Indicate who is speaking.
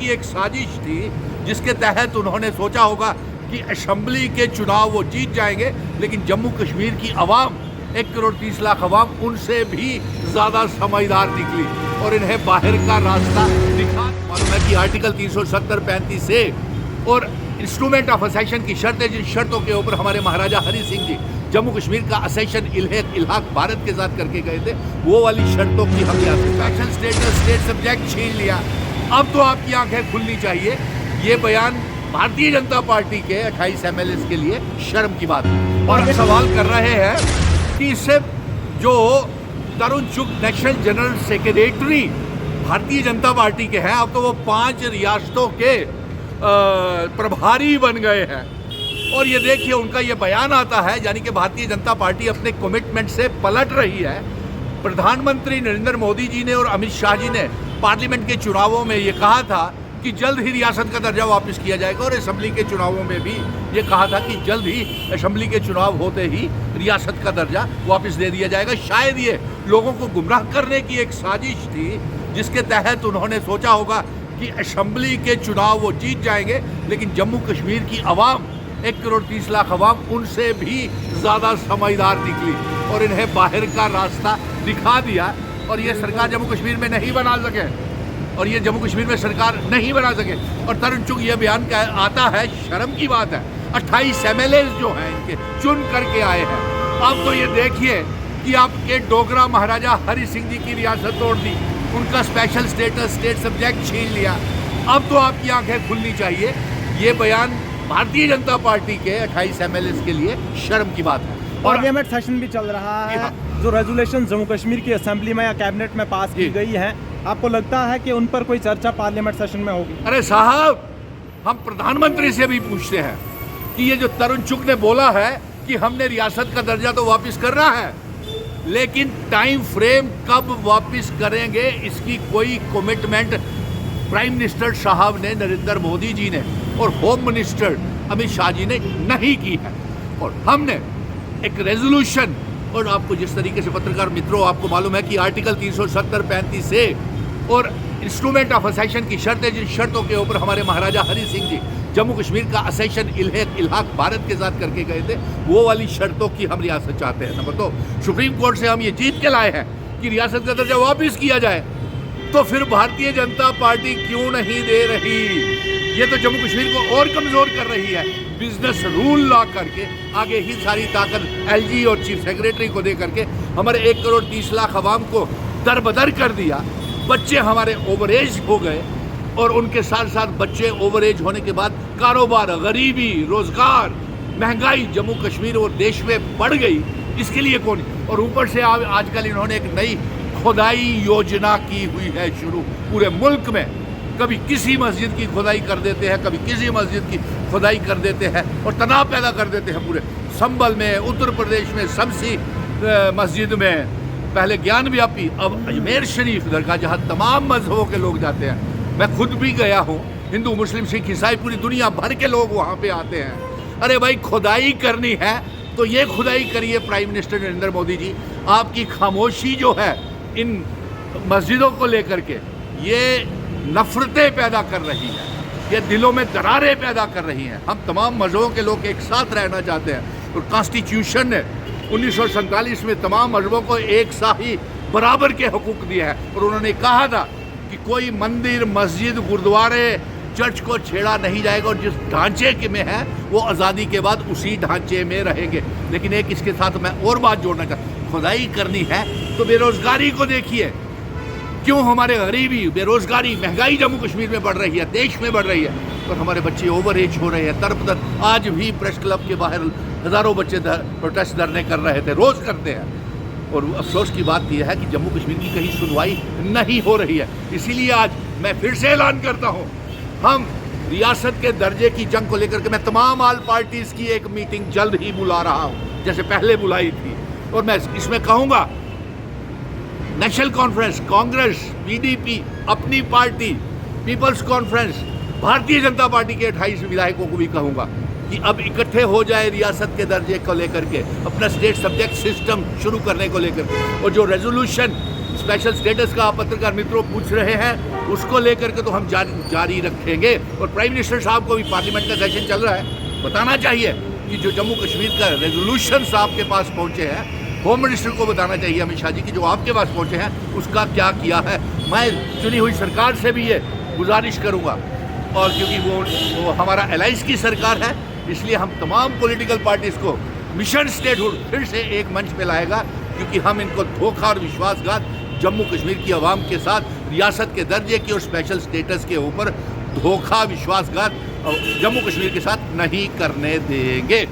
Speaker 1: की एक साजिश थी, जिसके तहत उन्होंने सोचा होगा कि असेंबली के चुनाव वो जीत जाएंगे, लेकिन जम्मू कश्मीर की आवाम 1 करोड़ 30 लाख आवाम उनसे भी ज़्यादा समझदार निकली और इन्हें बाहर का रास्ता दिखा। मालूम है कि आर्टिकल 370-35 से और इंस्ट्रूमेंट ऑफ असेशन की शर्तें, जिन शर्तों के ऊपर हमारे महाराजा हरि सिंह जी जम्मू कश्मीर का असेशन इल्हाक भारत के साथ करके गए थे, वो वाली शर्तों की हम यहाँ स्पेशल स्टेटस, स्टेट सब्जेक्ट छीन लिया। अब तो आपकी आंखें खुलनी चाहिए। ये बयान भारतीय जनता पार्टी के 28 MLAs के लिए शर्म की बात है। और हम सवाल कर रहे हैं कि इससे जो तरुण चुग national general secretary Bharatiya Janata party के हैं, अब तो वो 5 रियासतों के प्रभारी बन गए हैं। और ये देखिए उनका ये बयान आता है, यानी कि भारतीय जनता पार्टी अपने कमिटमेंट से पलट रही है। प्रधानमंत्री नरेंद्र मोदी जी ने और अमित शाह जी ने पार्लियामेंट के चुनावों में ये कहा था कि जल्द ही रियासत का दर्जा वापस किया जाएगा, और असेंबली के चुनावों में भी ये कहा था कि जल्द ही असेंबली के चुनाव होते ही रियासत का दर्जा वापस दे दिया जाएगा। शायद ये लोगों को गुमराह करने की एक साजिश थी, जिसके तहत उन्होंने सोचा होगा कि असेंबली के चुनाव वो जीत जाएंगे, लेकिन जम्मू कश्मीर की आवाम 1 करोड़ 30 लाख आवाम उनसे भी ज़्यादा समझदार निकली और इन्हें बाहर का रास्ता दिखा दिया। और ये सरकार जम्मू कश्मीर में नहीं बना सके, और ये जम्मू कश्मीर में सरकार नहीं बना सके। और तरुण चुग ये बयान आता है, शर्म की बात है। 28 MLAs जो हैं इनके चुन करके आए हैं। अब तो ये देखिए कि आपके डोगरा महाराजा हरि सिंह जी की रियासत तोड़ दी, उनका स्पेशल स्टेटस, स्टेट सब्जेक्ट छीन लिया। अब तो आपकी आंखें खुलनी चाहिए। ये बयान भारतीय जनता पार्टी के 28 MLAs के लिए शर्म की बात है।
Speaker 2: पार्लियामेंट सेशन भी चल रहा है, जो रेजोल्यूशन जम्मू कश्मीर की असेंबली में या कैबिनेट में पास की गई है, आपको लगता है कि उन पर कोई चर्चा पार्लियामेंट सेशन में होगी?
Speaker 1: अरे साहब, हम प्रधानमंत्री से भी पूछते हैं कि ये जो तरुण चुग ने बोला है कि हमने रियासत का दर्जा तो वापस करना है, लेकिन टाइम फ्रेम कब वापस करेंगे इसकी कोई कमिटमेंट प्राइम मिनिस्टर साहब ने, नरेंद्र मोदी जी ने और होम मिनिस्टर अमित शाह जी ने नहीं की है। और हमने एक रेजोल्यूशन, और आपको जिस तरीके से पत्रकार मित्रों आपको मालूम है कि आर्टिकल 370-35 से और इंस्ट्रूमेंट ऑफ असेशन की शर्तें, जिन शर्तों के ऊपर हमारे महाराजा हरि सिंह जी जम्मू कश्मीर का असेशन इल्हाक भारत के साथ करके गए थे, वो वाली शर्तों की हम रियासत चाहते हैं। नंबर 2, सुप्रीम कोर्ट से हम ये जीत के लाए हैं कि रियासत का दर्जा वापस किया जाए, तो फिर भारतीय जनता पार्टी क्यों नहीं दे रही? ये तो जम्मू कश्मीर को और कमज़ोर कर रही है। बिजनेस रूल ला करके आगे ही सारी ताकत LG और चीफ सेक्रेटरी को दे करके हमारे 1 करोड़ 30 लाख आवाम को दरबदर कर दिया। बच्चे हमारे ओवर एज हो गए, और उनके साथ साथ बच्चे ओवर एज होने के बाद कारोबार, गरीबी, रोजगार, महंगाई जम्मू कश्मीर और देश में बढ़ गई। इसके लिए कौन? और ऊपर से आजकल इन्होंने एक नई खुदाई योजना की हुई है शुरू पूरे मुल्क में। कभी किसी मस्जिद की खुदाई कर देते हैं, कभी किसी मस्जिद की खुदाई कर देते हैं और तनाव पैदा कर देते हैं पूरे संभल में, उत्तर प्रदेश में, शमसी मस्जिद में, पहले ज्ञान व्यापी, अब अजमेर शरीफ दरगाह, जहाँ तमाम मजहबों के लोग जाते हैं। मैं खुद भी गया हूँ, हिंदू, मुस्लिम, सिख, ईसाई, पूरी दुनिया भर के लोग वहाँ पे आते हैं। अरे भाई, खुदाई करनी है तो ये खुदाई करिए प्राइम मिनिस्टर नरेंद्र मोदी जी। आपकी खामोशी जो है इन मस्जिदों को लेकर के, ये नफरतें पैदा कर रही है, ये दिलों में दरारें पैदा कर रही हैं। हम तमाम मजहबों के लोग एक साथ रहना चाहते हैं, और कॉन्स्टिट्यूशन ने 1947 में तमाम मजहबों को एक सा ही बराबर के हकूक दिए हैं। और उन्होंने कहा था कि कोई मंदिर, मस्जिद, गुरुद्वारे, चर्च को छेड़ा नहीं जाएगा, और जिस ढांचे के में है वो आज़ादी के बाद उसी ढांचे में रहेंगे। लेकिन एक इसके साथ मैं और बात जोड़ना चाहता हूँ, खुदाई करनी है तो बेरोजगारी को देखिए, क्यों हमारे गरीबी, बेरोजगारी, महंगाई जम्मू कश्मीर में बढ़ रही है, देश में बढ़ रही है, और हमारे बच्चे ओवर एज हो रहे हैं, तरबतर। आज भी प्रेस क्लब के बाहर हज़ारों बच्चे प्रोटेस्ट धरने कर रहे थे, रोज़ करते हैं। और अफसोस की बात यह है कि जम्मू कश्मीर की कहीं सुनवाई नहीं हो रही है। इसीलिए आज मैं फिर से ऐलान करता हूँ, हम रियासत के दर्जे की जंग को लेकर के मैं तमाम ऑल पार्टीज़ की एक मीटिंग जल्द ही बुला रहा हूँ, जैसे पहले बुलाई थी। और मैं इसमें कहूँगा, नेशनल कॉन्फ्रेंस, कांग्रेस, PDP, अपनी party, peoples conference, Bharatiya Janata party के 28 विधायकों को भी कहूँगा कि अब इकट्ठे हो जाए रियासत के दर्जे को लेकर के, अपना स्टेट सब्जेक्ट सिस्टम शुरू करने को लेकर। और जो रेजोल्यूशन स्पेशल स्टेटस का आप पत्रकार मित्रों पूछ रहे हैं, उसको लेकर के तो हम जारी रखेंगे। और प्राइम मिनिस्टर साहब को भी पार्लियामेंट का सेशन चल रहा है, बताना चाहिए कि जो जम्मू कश्मीर का रेजोल्यूशन आपके पास पहुंचे हैं, होम मिनिस्टर को बताना चाहिए अमित शाह जी की जो आपके पास पहुंचे हैं उसका क्या किया है। मैं चुनी हुई सरकार से भी ये गुजारिश करूंगा, और क्योंकि वो हमारा अलायंस की सरकार है, इसलिए हम तमाम पॉलिटिकल पार्टीज़ को मिशन स्टेटहुड फिर से एक मंच पे लाएगा, क्योंकि हम इनको धोखा और विश्वासघात जम्मू कश्मीर की आवाम के साथ, रियासत के दर्जे की और स्पेशल स्टेटस के ऊपर धोखा विश्वासघात जम्मू कश्मीर के साथ नहीं करने देंगे।